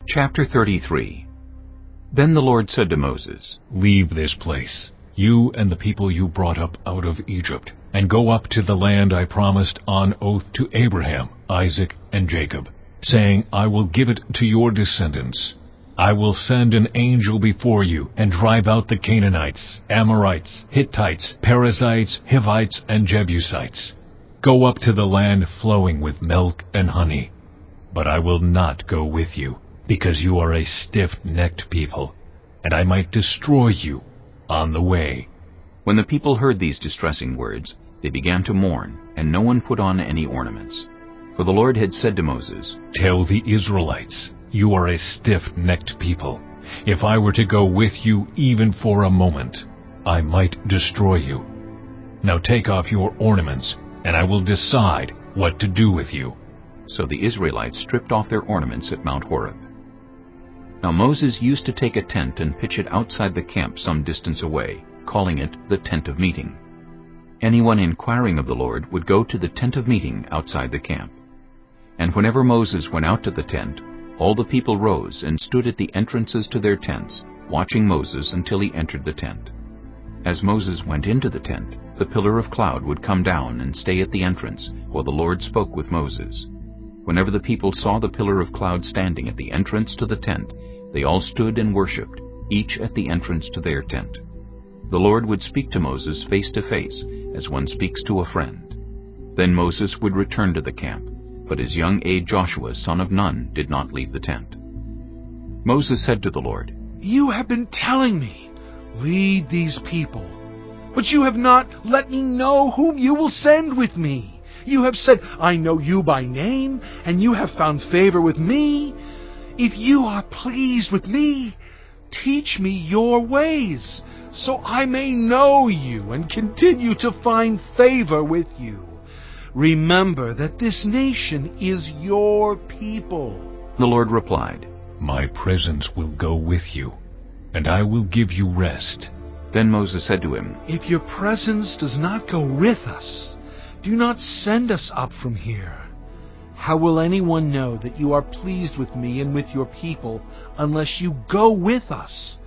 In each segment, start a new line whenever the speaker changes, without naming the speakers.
Chapter 33. Then the Lord said to Moses,
"Leave this place, you and the people you brought up out of Egypt, and go up to the land I promised on oath to Abraham, Isaac, and Jacob, saying, I will give it to your descendants. I will send an angel before you and drive out the Canaanites, Amorites, Hittites, Perizzites, Hivites, and Jebusites. Go up to the land flowing with milk and honey. But I will not go with you, because you are a stiff-necked people, and I might destroy you on the way."
When the people heard these distressing words, they began to mourn, and no one put on any ornaments. For the Lord had said to Moses,
"Tell the Israelites, you are a stiff-necked people. If I were to go with you even for a moment, I might destroy you. Now take off your ornaments, and I will decide what to do with you."
So the Israelites stripped off their ornaments at Mount Horeb. Now Moses used to take a tent and pitch it outside the camp some distance away, calling it the tent of meeting. Anyone inquiring of the Lord would go to the tent of meeting outside the camp. And whenever Moses went out to the tent, all the people rose and stood at the entrances to their tents, watching Moses until he entered the tent. As Moses went into the tent, the pillar of cloud would come down and stay at the entrance while the Lord spoke with Moses. Whenever the people saw the pillar of cloud standing at the entrance to the tent, they all stood and worshipped, each at the entrance to their tent. The Lord would speak to Moses face to face, as one speaks to a friend. Then Moses would return to the camp, but his young aide Joshua, son of Nun, did not leave the tent. Moses said to the Lord,
"You have been telling me, 'Lead these people,' but you have not let me know whom you will send with me. You have said, 'I know you by name, and you have found favor with me.' If you are pleased with me, teach me your ways, so I may know you and continue to find favor with you. Remember that this nation is your people."
The Lord replied,
"My presence will go with you, and I will give you rest."
Then Moses said to him,
"If your presence does not go with us, do not send us up from here. How will anyone know that you are pleased with me and with your people unless you go with us?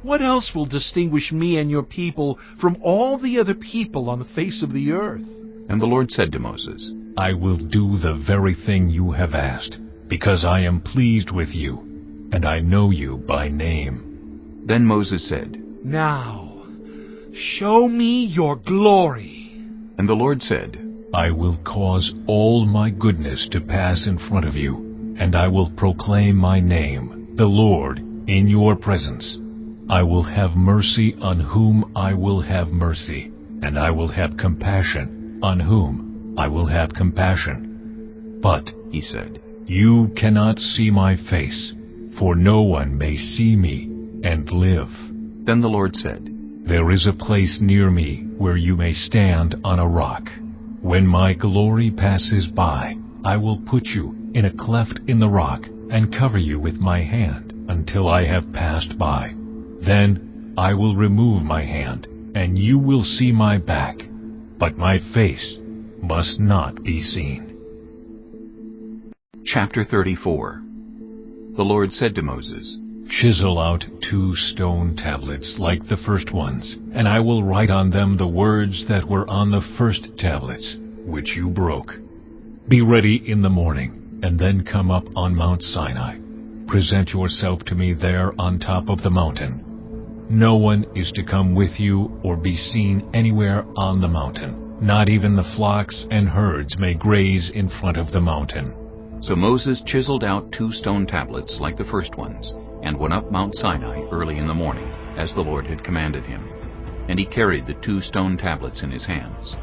What else will distinguish me and your people from all the other people on the face of the earth?"
And the Lord said to Moses,
"I will do the very thing you have asked, because I am pleased with you, and I know you by name."
Then Moses said,
"Now, show me your glory."
And the Lord said,
"I will cause all my goodness to pass in front of you, and I will proclaim my name, the Lord, in your presence. I will have mercy on whom I will have mercy, and I will have compassion on whom I will have compassion. But," he said, "you cannot see my face, for no one may see me and live."
Then the Lord said,
"There is a place near me where you may stand on a rock. When my glory passes by, I will put you in a cleft in the rock and cover you with my hand until I have passed by. Then I will remove my hand, and you will see my back, but my face must not be seen."
Chapter 34. The Lord said to Moses,
"Chisel out 2 stone tablets like the first ones, and I will write on them the words that were on the first tablets, which you broke. Be ready in the morning, and then come up on Mount Sinai. Present yourself to me there on top of the mountain. No one is to come with you or be seen anywhere on the mountain. Not even the flocks and herds may graze in front of the mountain."
So Moses chiseled out 2 stone tablets like the first ones, and went up Mount Sinai early in the morning, as the Lord had commanded him. And he carried the 2 stone tablets in his hands.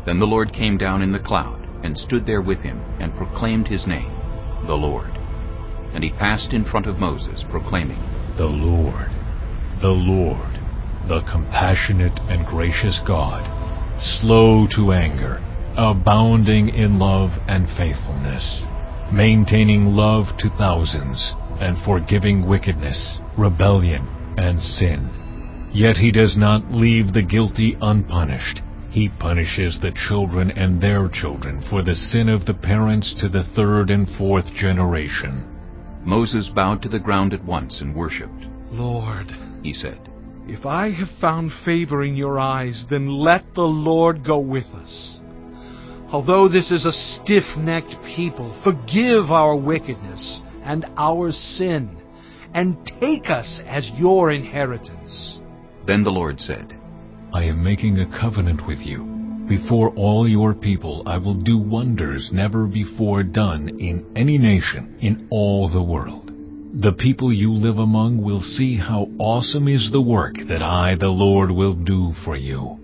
Then the Lord came down in the cloud, and stood there with him, and proclaimed his name, the Lord. And he passed in front of Moses, proclaiming,
"The Lord, the compassionate and gracious God, slow to anger, abounding in love and faithfulness, maintaining love to thousands, and forgiving wickedness, rebellion, and sin. Yet he does not leave the guilty unpunished. He punishes the children and their children for the sin of the parents to the 3rd and 4th generation.
Moses bowed to the ground at once and worshipped.
"Lord,"
He said,
"if I have found favor in your eyes, then let the Lord go with us. Although this is a stiff-necked people, forgive our wickedness and our sin, and take us as your inheritance."
Then the Lord said,
I am making a covenant with you. Before all your people I will do wonders never before done in any nation in all the world. The people you live among will see how awesome is the work that I, the Lord, will do for you.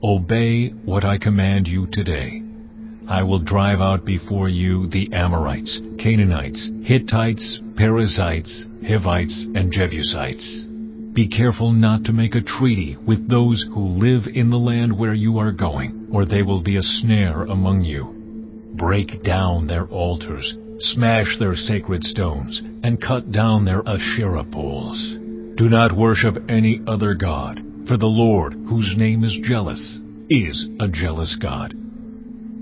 Obey what I command you today. I will drive out before you the Amorites, Canaanites, Hittites, Perizzites, Hivites, and Jebusites. Be careful not to make a treaty with those who live in the land where you are going, or they will be a snare among you. Break down their altars, smash their sacred stones, and cut down their Asherah poles. Do not worship any other god, for the Lord, whose name is jealous, is a jealous God.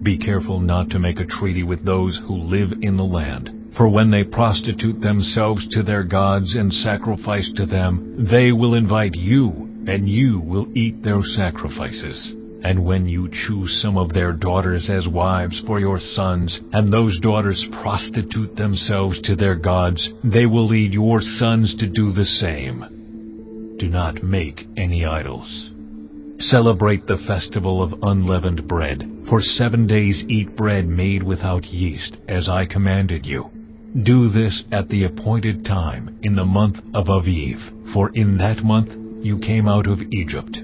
Be careful not to make a treaty with those who live in the land, for when they prostitute themselves to their gods and sacrifice to them, they will invite you, and you will eat their sacrifices. And when you choose some of their daughters as wives for your sons, and those daughters prostitute themselves to their gods, they will lead your sons to do the same. Do not make any idols. Celebrate the festival of unleavened bread. For 7 days eat bread made without yeast, as I commanded you. Do this at the appointed time in the month of Aviv, for in that month you came out of Egypt.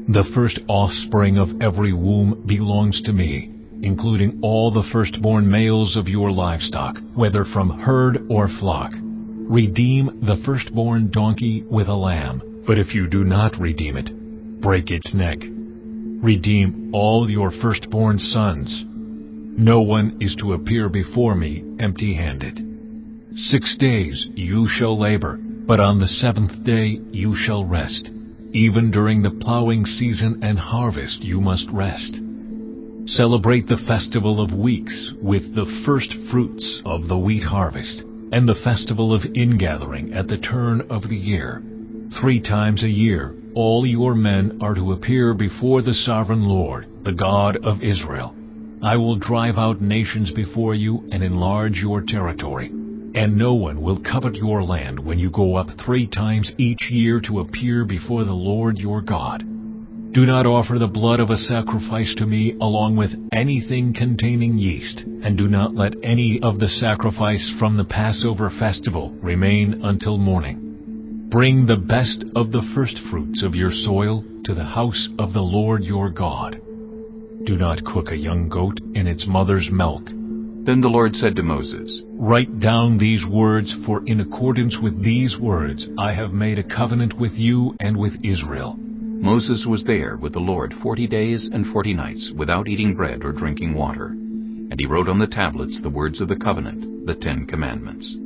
The first offspring of every womb belongs to me, including all the firstborn males of your livestock, whether from herd or flock. Redeem the firstborn donkey with a lamb, but if you do not redeem it, break its neck. Redeem all your firstborn sons. No one is to appear before me empty-handed. 6 days you shall labor, but on the 7th day you shall rest. Even during the plowing season and harvest you must rest. Celebrate the festival of weeks with the first fruits of the wheat harvest, and the festival of ingathering at the turn of the year. 3 times a year all your men are to appear before the sovereign Lord, the God of Israel. I will drive out nations before you and enlarge your territory, and no one will covet your land when you go up 3 times each year to appear before the Lord your God. Do not offer the blood of a sacrifice to me along with anything containing yeast, and do not let any of the sacrifice from the Passover festival remain until morning. Bring the best of the firstfruits of your soil to the house of the Lord your God. Do not cook a young goat in its mother's milk.
Then the Lord said to Moses,
Write down these words, for in accordance with these words I have made a covenant with you and with Israel.
Moses was there with the Lord 40 days and 40 nights, without eating bread or drinking water. And he wrote on the tablets the words of the covenant, the 10 Commandments.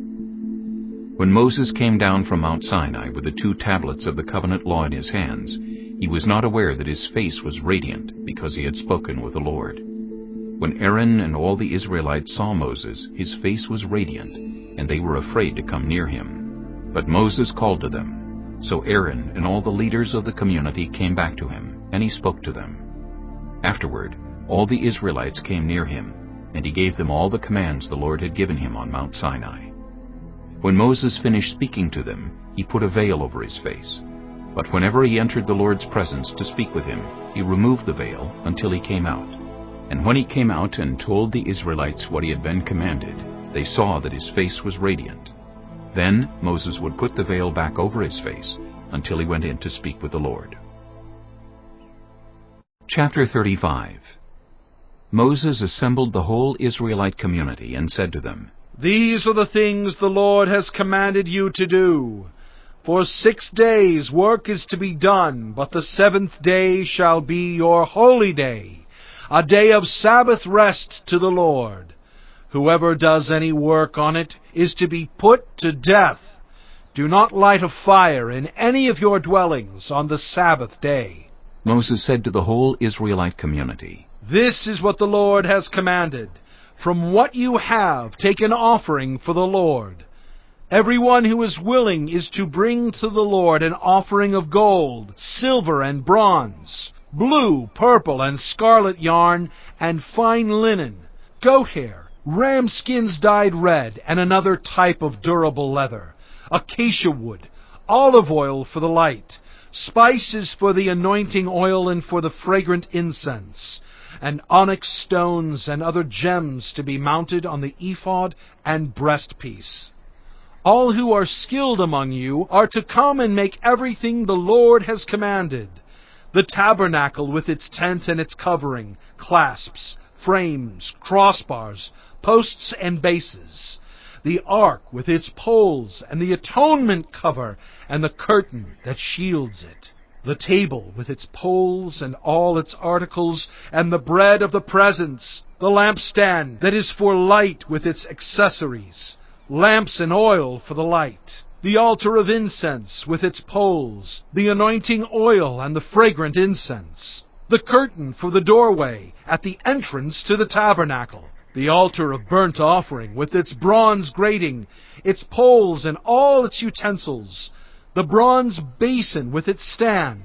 When Moses came down from Mount Sinai with the 2 tablets of the covenant law in his hands, he was not aware that his face was radiant, because he had spoken with the Lord. When Aaron and all the Israelites saw Moses, his face was radiant, and they were afraid to come near him. But Moses called to them. So Aaron and all the leaders of the community came back to him, and he spoke to them. Afterward, all the Israelites came near him, and he gave them all the commands the Lord had given him on Mount Sinai. When Moses finished speaking to them, he put a veil over his face. But whenever he entered the Lord's presence to speak with him, he removed the veil until he came out. And when he came out and told the Israelites what he had been commanded, they saw that his face was radiant. Then Moses would put the veil back over his face until he went in to speak with the Lord. Chapter 35. Moses assembled the whole Israelite community and said to them,
These are the things the Lord has commanded you to do. For 6 days work is to be done, but the 7th day shall be your holy day, a day of Sabbath rest to the Lord. Whoever does any work on it is to be put to death. Do not light a fire in any of your dwellings on the Sabbath day.
Moses said to the whole Israelite community,
This is what the Lord has commanded. From what you have, take an offering for the Lord. Everyone who is willing is to bring to the Lord an offering of gold, silver, and bronze, blue, purple, and scarlet yarn, and fine linen, goat hair, ram skins dyed red, and another type of durable leather, acacia wood, olive oil for the light, spices for the anointing oil and for the fragrant incense, and onyx stones and other gems to be mounted on the ephod and breastpiece. All who are skilled among you are to come and make everything the Lord has commanded: the tabernacle with its tent and its covering, clasps, frames, crossbars, posts and bases, the ark with its poles, and the atonement cover and the curtain that shields it, the table with its poles and all its articles, and the bread of the presence, the lampstand that is for light with its accessories, lamps and oil for the light, the altar of incense with its poles, the anointing oil and the fragrant incense, the curtain for the doorway at the entrance to the tabernacle, the altar of burnt offering with its bronze grating, its poles and all its utensils, the bronze basin with its stand,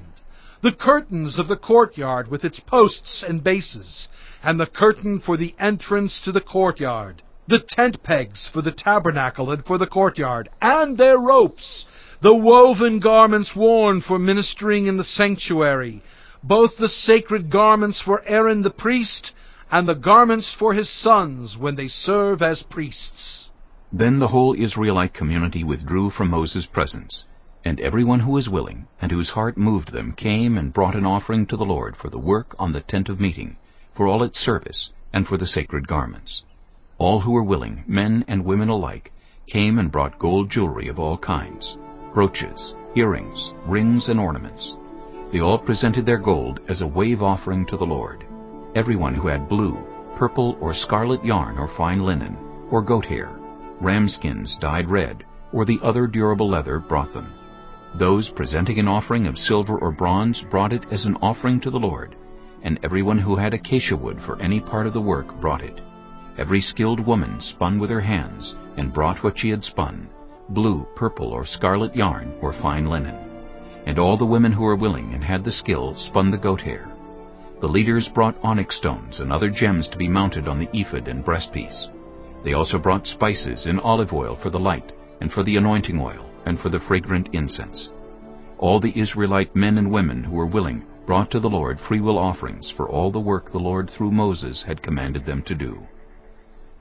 the curtains of the courtyard with its posts and bases, and the curtain for the entrance to the courtyard, the tent pegs for the tabernacle and for the courtyard, and their ropes, the woven garments worn for ministering in the sanctuary, both the sacred garments for Aaron the priest, and the garments for his sons when they serve as priests.
Then the whole Israelite community withdrew from Moses' presence, and everyone who was willing, and whose heart moved them, came and brought an offering to the Lord for the work on the tent of meeting, for all its service, and for the sacred garments. All who were willing, men and women alike, came and brought gold jewelry of all kinds, brooches, earrings, rings, and ornaments. They all presented their gold as a wave offering to the Lord. Everyone who had blue, purple, or scarlet yarn, or fine linen, or goat hair, ram skins dyed red, or the other durable leather brought them. Those presenting an offering of silver or bronze brought it as an offering to the Lord, and everyone who had acacia wood for any part of the work brought it. Every skilled woman spun with her hands, and brought what she had spun, blue, purple, or scarlet yarn, or fine linen. And all the women who were willing and had the skill spun the goat hair. The leaders brought onyx stones and other gems to be mounted on the ephod and breastpiece. They also brought spices and olive oil for the light, and for the anointing oil, and for the fragrant incense. All the Israelite men and women who were willing brought to the Lord freewill offerings for all the work the Lord through Moses had commanded them to do.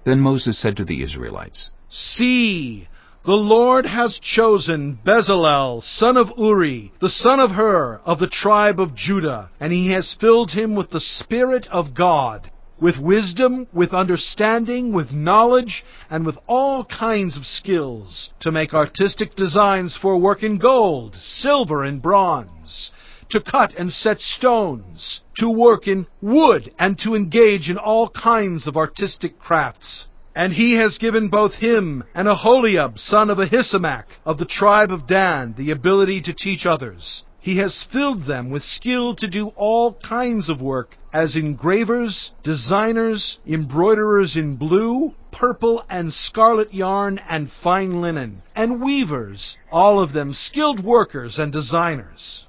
Then Moses said to the Israelites,
See, the Lord has chosen Bezalel, son of Uri, the son of Hur, of the tribe of Judah, and he has filled him with the Spirit of God, with wisdom, with understanding, with knowledge, and with all kinds of skills, to make artistic designs for work in gold, silver, and bronze, to cut and set stones, to work in wood, and to engage in all kinds of artistic crafts. And he has given both him and Aholiab, son of Ahisamach, of the tribe of Dan, the ability to teach others. He has filled them with skill to do all kinds of work, as engravers, designers, embroiderers in blue, purple, and scarlet yarn, and fine linen, and weavers, all of them skilled workers and designers.